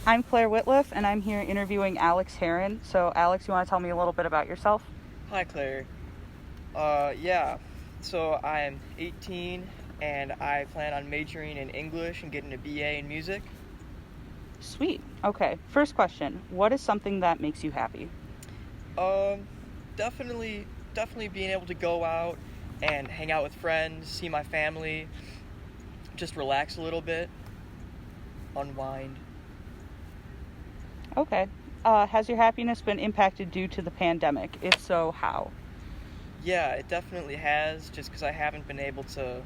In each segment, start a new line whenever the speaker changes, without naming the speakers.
I'm Claire Whitliff, and I'm here interviewing Alex Heron. So, Alex, you want to tell me a little bit about yourself?
Hi, Claire. Yeah. So I'm 18 and I plan on majoring in English and getting a BA in music.
Sweet. Okay. First question: what is something that makes you happy?
Um, definitely being able to go out and hang out with friends, see my family, just relax a little bit, unwind.
Okay. Has your happiness been impacted due to the pandemic? If so, how?
Yeah, it definitely has, just because I haven't been able to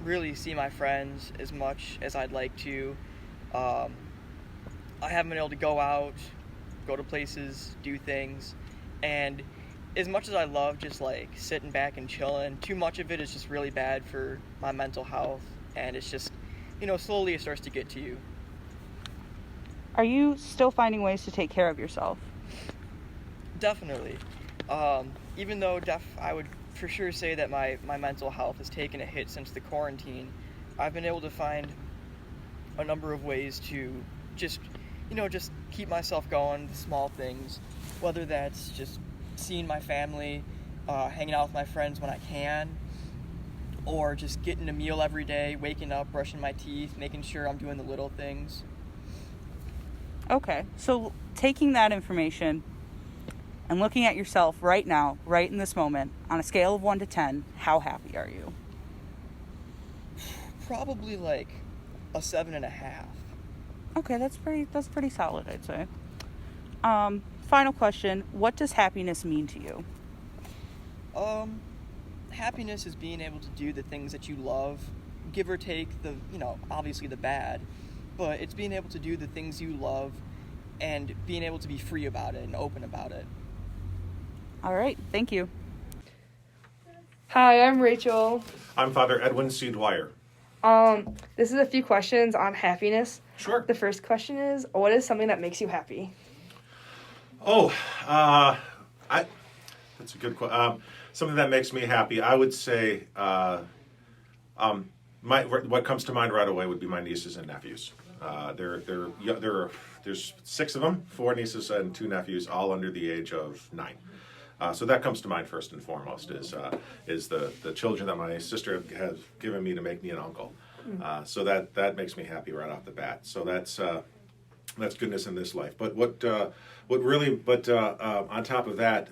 really see my friends as much as I'd like to. Um, I haven't been able to go out, go to places, do things, and as much as I love just like sitting back and chilling, too much of it is just really bad for my mental health, and it's just, slowly it starts to get to you.
Are you still finding ways to take care of yourself?
Definitely. Even though I would for sure say that my mental health has taken a hit since the quarantine, I've been able to find a number of ways to just, just keep myself going, the small things, whether that's just seeing my family, hanging out with my friends when I can, or just getting a meal every day, waking up, brushing my teeth, making sure I'm doing the little things.
Okay. So, taking that information and looking at yourself right now, right in this moment, on a scale of 1 to 10, how happy are you?
Probably like a 7.5.
Okay, that's pretty solid, I'd say. Final question: what does happiness mean to you?
Um, Happiness is being able to do the things that you love, give or take the, obviously the bad, but it's being able to do the things you love and being able to be free about it and open about it.
All right, thank you.
Hi, I'm Rachel.
I'm Father Edwin C. Dwyer.
This is a few questions on happiness.
Sure.
The first question is, what is something that makes you happy?
Oh, that's a good question. Something that makes me happy, I would say, what comes to mind right away would be my nieces and nephews. There's 6 of them, 4 nieces and 2 nephews, all under the age of 9. So that comes to mind first and foremost is the children that my sister has given me to make me an uncle. So that makes me happy right off the bat. So that's goodness in this life. But on top of that,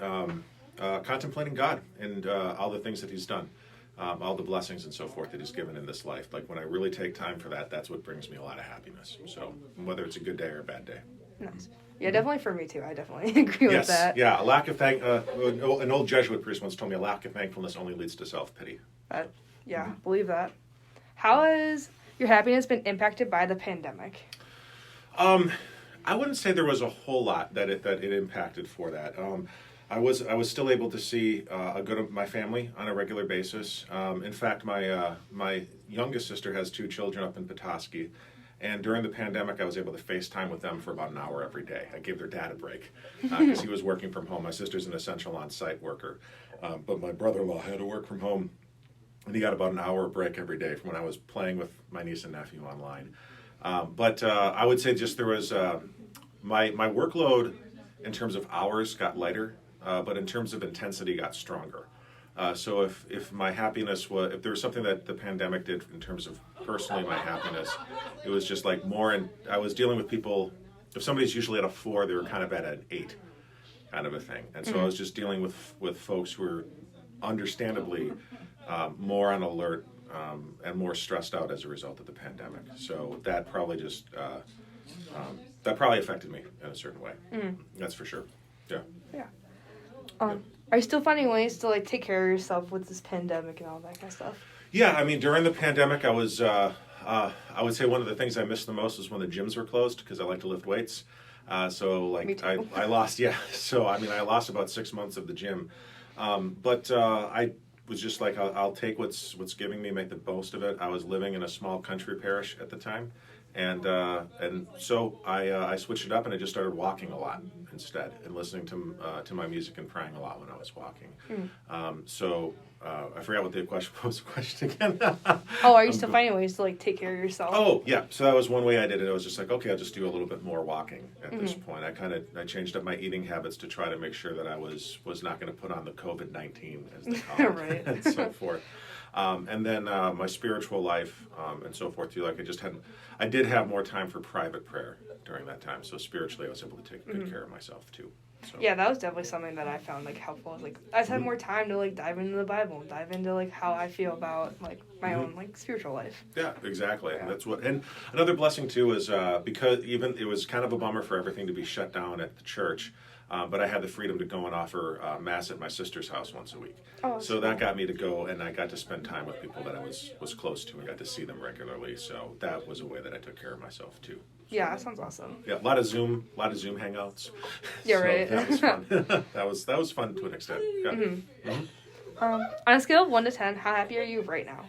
contemplating God and all the things that He's done, all the blessings and so forth that He's given in this life. Like when I really take time for that, that's what brings me a lot of happiness. So whether it's a good day or a bad day.
Nice. Yeah, definitely for me too. I definitely agree with that.
Yeah, a lack of an old Jesuit priest once told me a lack of thankfulness only leads to self-pity.
Believe that. How has your happiness been impacted by the pandemic?
I wouldn't say there was a whole lot that it impacted for that. I was still able to see my family on a regular basis. In fact, my youngest sister has 2 children up in Petoskey, and during the pandemic, I was able to FaceTime with them for about an hour every day. I gave their dad a break because he was working from home. My sister's an essential on-site worker, but my brother-in-law had to work from home, and he got about an hour break every day from when I was playing with my niece and nephew online. But I would say just there was my workload in terms of hours got lighter, but in terms of intensity got stronger. So if my happiness if there was something that the pandemic did in terms of personally my happiness, it was just like more, and I was dealing with people, if somebody's usually at a 4, they were kind of at an 8 kind of a thing. And so I was just dealing with folks who were understandably more on alert and more stressed out as a result of the pandemic. So that probably affected me in a certain way. That's for sure. Yeah.
Yeah. Are you still finding ways to take care of yourself with this pandemic and all that kind of stuff?
Yeah, I mean, during the pandemic, I would say one of the things I missed the most was when the gyms were closed because I like to lift weights.
Me too.
I lost, yeah. So I mean, I lost about 6 months of the gym, but I was just like, I'll take what's giving me, make the most of it. I was living in a small country parish at the time, and so I switched it up and I just started walking a lot instead and listening to my music and praying a lot when I was walking. So I forgot what the question what was. The question again.
Oh, are you still finding ways to like take care of yourself?
Oh yeah, so that was one way I did it. I was just like, okay, I'll just do a little bit more walking at this point. I changed up my eating habits to try to make sure that I was not going to put on the COVID-19 as they call it,
Right.
and so forth. And then my spiritual life and so forth too. Like I did have more time for private prayer during that time. So spiritually, I was able to take good care of myself too. So.
Yeah, that was definitely something that I found like helpful. Like I just had more time to like dive into the Bible, and dive into like how I feel about like my own like spiritual life.
Yeah, exactly.
Yeah.
That's what. And another blessing too is because even it was kind of a bummer for everything to be shut down at the church, but I had the freedom to go and offer mass at my sister's house once a week.
Oh,
So that got me to go, and I got to spend time with people that I was close to, and got to see them regularly. So that was a way that I took care of myself too.
Yeah, that sounds awesome.
Yeah, a lot of Zoom hangouts.
Yeah,
So
right.
That was fun. that was fun to an extent. Yeah.
On a scale of 1 to 10, how happy are you right now?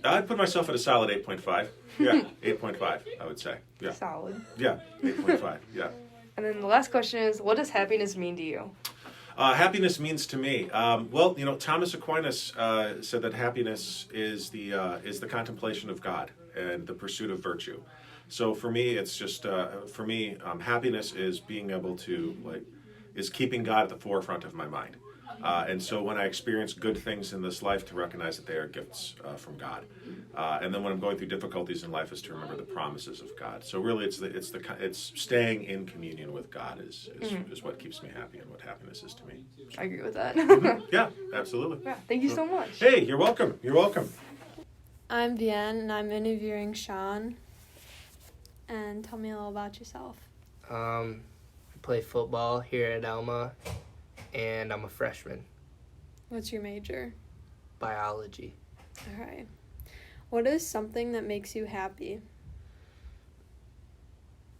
I'd put myself at a solid 8.5. Yeah, 8.5. I would say. Yeah,
Solid.
yeah, 8.5. Yeah.
And then the last question is, what does happiness mean to you?
Happiness means to me. Well, Thomas Aquinas said that happiness is the contemplation of God and the pursuit of virtue. So for me, it's just happiness is being able to is keeping God at the forefront of my mind. And so when I experience good things in this life, to recognize that they are gifts from God, and then when I'm going through difficulties in life, is to remember the promises of God. So really, it's staying in communion with God is what keeps me happy and what happiness is to me.
I agree with that.
Yeah, absolutely.
Yeah, thank you so much.
Hey, you're welcome. You're welcome.
I'm Vienne, and I'm interviewing Sean. And tell me a little about yourself.
I play football here at Alma, and I'm a freshman.
What's your major?
Biology.
All right. What is something that makes you happy?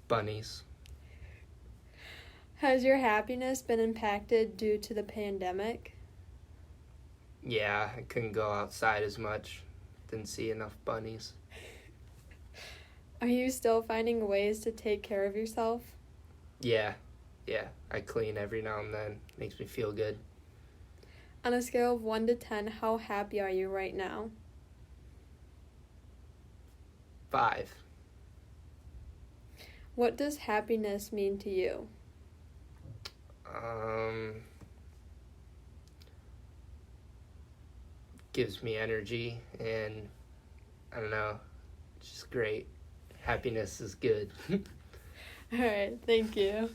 Bunnies.
Has your happiness been impacted due to the pandemic?
Yeah, I couldn't go outside as much. Didn't see enough bunnies.
Are you still finding ways to take care of yourself?
Yeah. I clean every now and then. Makes me feel good.
On a scale of 1 to 10, how happy are you right now?
5.
What does happiness mean to you?
Gives me energy, and I don't know, it's just great. Happiness is good.
All right, thank you.